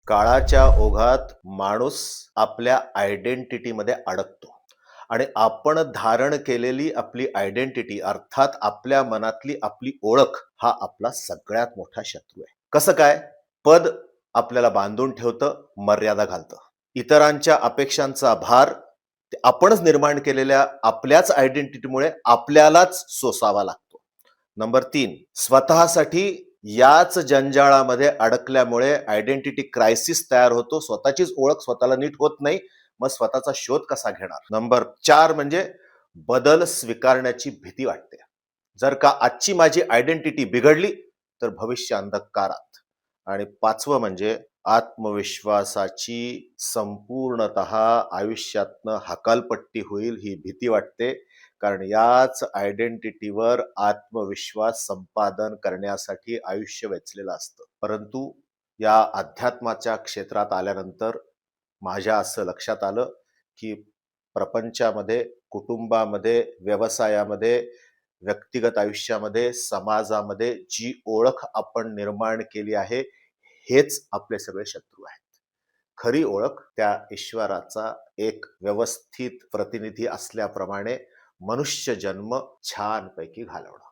काळाच्या ओघात माणूस आपल्या आयडेंटिटीमध्ये अडकतो आणि आपण धारण केलेली आपली आयडेंटिटी अर्थात आपल्या मनातली आपली ओळख हा आपला सगळ्यात मोठा शत्रू आहे. कसं काय? पद आपल्याला बांधून ठेवतं, मर्यादा घालतं. इतरांच्या अपेक्षांचा भार आपणच निर्माण केलेल्या आपल्याच आयडेंटिटीमुळे आपल्यालाच सोसावा लागतो. नंबर 3, स्वतःसाठी याच जंजाळामध्ये अडकल्यामुळे आयडेंटिटी क्रायसिस तयार होतो. स्वतःचीच ओळख स्वतःला नीट होत नाही, मग स्वतःचा शोध कसा घेणार? नंबर 4 म्हणजे बदल स्वीकारण्याची भीती वाटते. जर का आजची माझी आयडेंटिटी बिघडली तर भविष्य अंधकारात. आणि 5वं म्हणजे आत्मविश्वासाची संपूर्णतः आयुष्यातनं हकालपट्टी होईल ही भीती वाटते. कारण याच आयडेंटिटीवर आत्मविश्वास संपादन करण्यासाठी आयुष्य वेचलेलं असतं. परंतु या अध्यात्माच्या क्षेत्रात आल्यानंतर माझ्या असं लक्षात आलं की प्रपंचामध्ये, कुटुंबामध्ये, व्यवसायामध्ये, व्यक्तिगत आयुष्यामध्ये, समाजामध्ये जी ओळख आपण निर्माण केली आहे हेच आपले सगळे शत्रू आहेत. खरी ओळख त्या ईश्वराचा एक व्यवस्थित प्रतिनिधी असल्याप्रमाणे मनुष्य जन्म छानपैकी घालवणं.